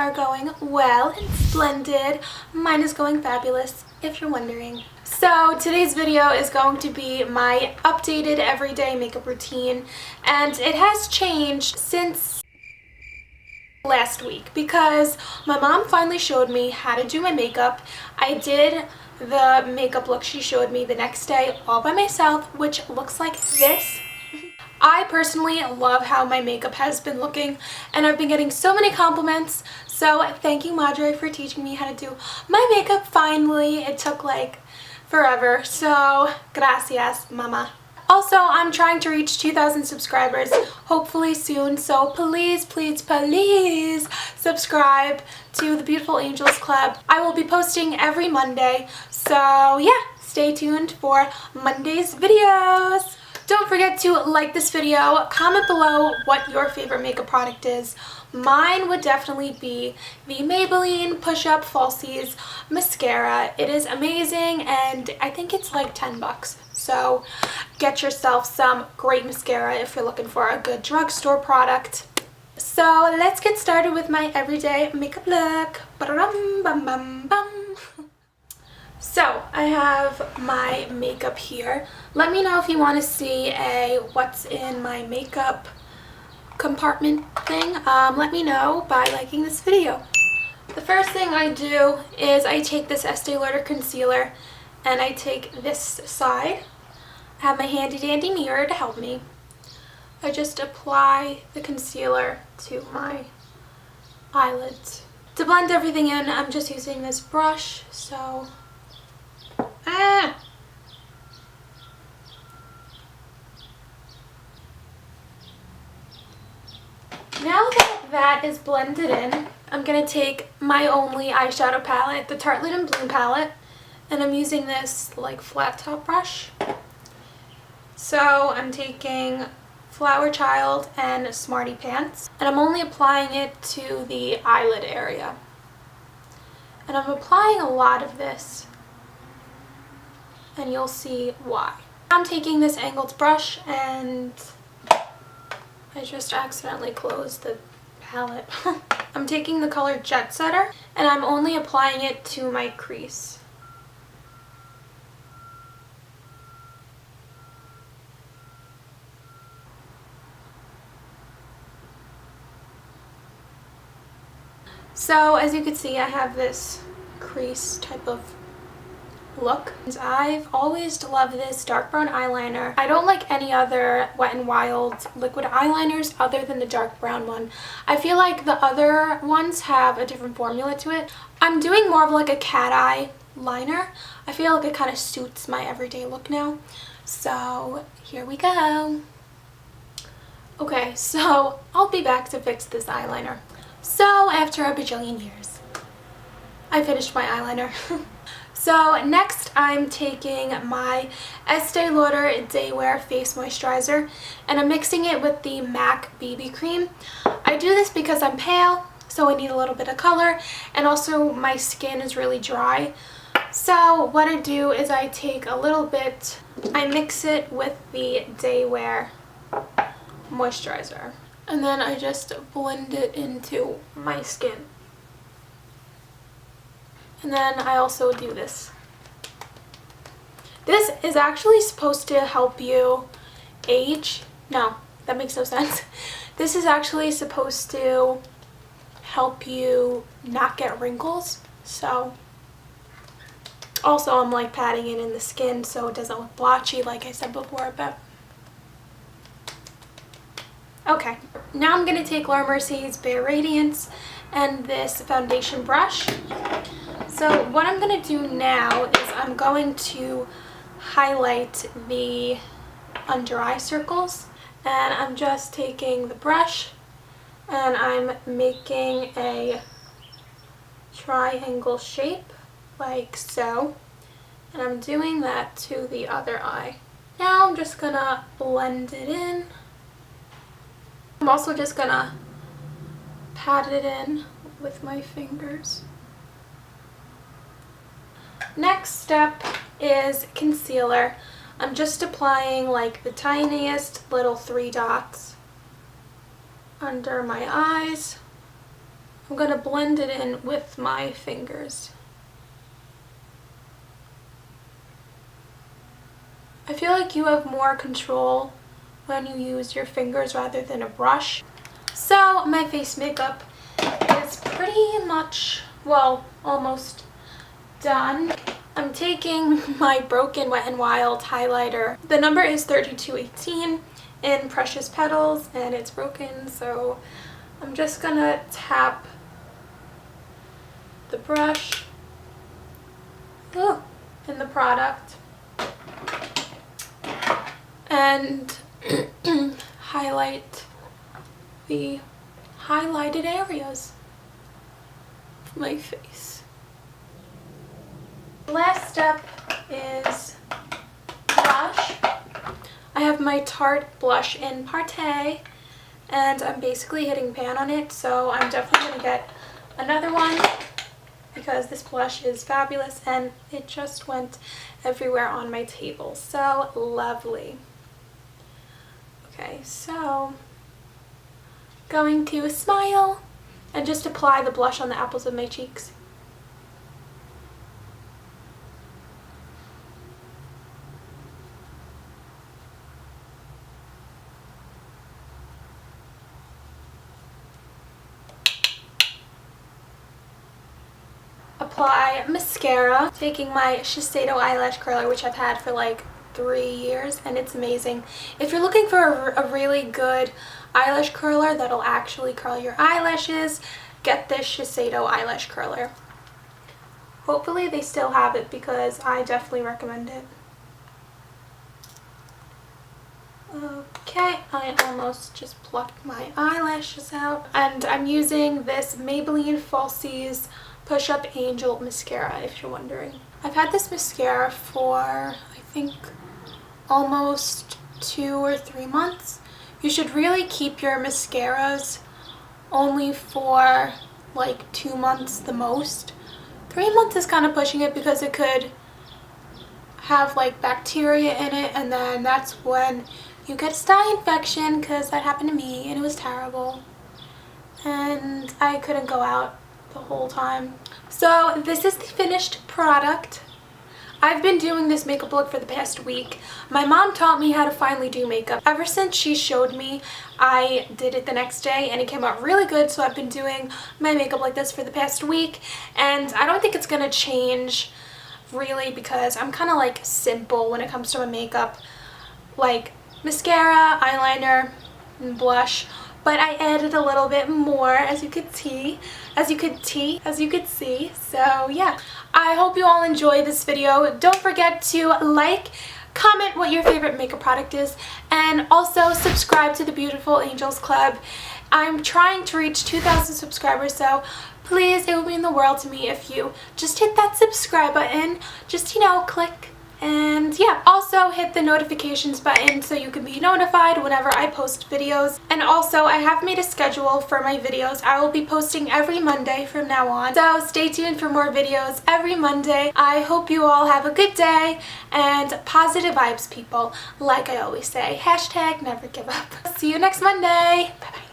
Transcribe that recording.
are going well and splendid. Mine is going fabulous, if you're wondering. So today's video is going to be my updated everyday makeup routine, and it has changed since last week because my mom finally showed me how to do my makeup. I did the makeup look she showed me the next day all by myself, which looks like this. I personally love how my makeup has been looking, and I've been getting so many compliments, so thank you, Madre, for teaching me how to do my makeup finally. It took like forever, so gracias, mama. Also, I'm trying to reach 2,000 subscribers hopefully soon, so please, please, please subscribe to the Beautiful Angels Club. I will be posting every Monday, so yeah, stay tuned for Monday's videos. Don't forget to like this video, comment below what your favorite makeup product is. Mine would definitely be the Maybelline Push Up Falsies mascara. It is amazing, and I think it's like 10 bucks. So get yourself some great mascara if you're looking for a good drugstore product. So let's get started with my everyday makeup look. Ba-da-dum, bum, bum, bum. So I have my makeup here. Let me know if you want to see a what's in my makeup compartment thing. Let me know by liking this video. The first thing I do is I take this Estee Lauder concealer and I take this side. I have my handy dandy mirror to help me. I just apply the concealer to my eyelids. To blend everything in, I'm just using this brush, so now that is blended in, I'm going to take my only eyeshadow palette, the Tartelette Bloom palette, and I'm using this like flat top brush. So I'm taking Flower Child and Smarty Pants, and I'm only applying it to the eyelid area. And I'm applying a lot of this, and you'll see why. I'm taking this angled brush and I just accidentally closed the palette. I'm taking the color Jet Setter and I'm only applying it to my crease. So as you can see, I have this crease type of look. I've always loved this dark brown eyeliner. I don't like any other Wet n Wild liquid eyeliners other than the dark brown one. I feel like the other ones have a different formula to it. I'm doing more of like a cat eye liner. I feel like it kind of suits my everyday look now. So here we go. Okay, so I'll be back to fix this eyeliner. So after a bajillion years, I finished my eyeliner. So next I'm taking my Estee Lauder Day Wear Face Moisturizer and I'm mixing it with the MAC BB Cream. I do this because I'm pale, so I need a little bit of color, and also my skin is really dry. So what I do is I take a little bit, I mix it with the Day Wear moisturizer, and then I just blend it into my skin. And then I also do this. This is actually supposed to help you age. No, that makes no sense. This is actually supposed to help you not get wrinkles. So also I'm like patting it in the skin so it doesn't look blotchy like I said before, but okay. Now I'm going to take Laura Mercier's Bare Radiance and this foundation brush. So what I'm going to do now is I'm going to highlight the under eye circles, and I'm just taking the brush and I'm making a triangle shape like so, and I'm doing that to the other eye. Now I'm just going to blend it in. I'm also just going to pat it in with my fingers. Next step is concealer. I'm just applying like the tiniest little 3 dots under my eyes. I'm going to blend it in with my fingers. I feel like you have more control when you use your fingers rather than a brush. So my face makeup is pretty much, well, almost done. I'm taking my Broken Wet n Wild highlighter. The number is 3218 in Precious Petals, and it's broken, so I'm just gonna tap the brush in the product and highlight the highlighted areas of my face. Last step is blush. I have my Tarte blush in Partey, and I'm basically hitting pan on it, so I'm definitely going to get another one because this blush is fabulous and it just went everywhere on my table. So lovely. Okay, so going to smile and just apply the blush on the apples of my cheeks. Apply mascara, taking my Shiseido eyelash curler, which I've had for like 3 years, and it's amazing. If you're looking for a really good eyelash curler that'll actually curl your eyelashes, get this Shiseido eyelash curler. Hopefully they still have it because I definitely recommend it. Okay, I almost just plucked my eyelashes out, and I'm using this Maybelline Falsies Push Up Angel mascara, if you're wondering. I've had this mascara for, I think, almost 2 or 3 months. You should really keep your mascaras only for like 2 months the most. 3 months is kind of pushing it because it could have like bacteria in it, and then that's when you get a sty infection, because that happened to me and it was terrible. And I couldn't go out the whole time. So this is the finished product. I've been doing this makeup look for the past week. My mom taught me how to finally do makeup. Ever since she showed me, I did it the next day and it came out really good, so I've been doing my makeup like this for the past week, and I don't think it's gonna change really because I'm kind of like simple when it comes to my makeup, like mascara, eyeliner, and blush. But I added a little bit more, as you could see. So yeah, I hope you all enjoy this video. Don't forget to like, comment what your favorite makeup product is, and also subscribe to the Beautiful Angels Club. I'm trying to reach 2,000 subscribers, so please, it would mean the world to me if you just hit that subscribe button. Just, you know, click. And yeah, also hit the notifications button so you can be notified whenever I post videos. And also, I have made a schedule for my videos. I will be posting every Monday from now on, so stay tuned for more videos every Monday. I hope you all have a good day and positive vibes, people. Like I always say, hashtag never give up. See you next Monday. Bye bye.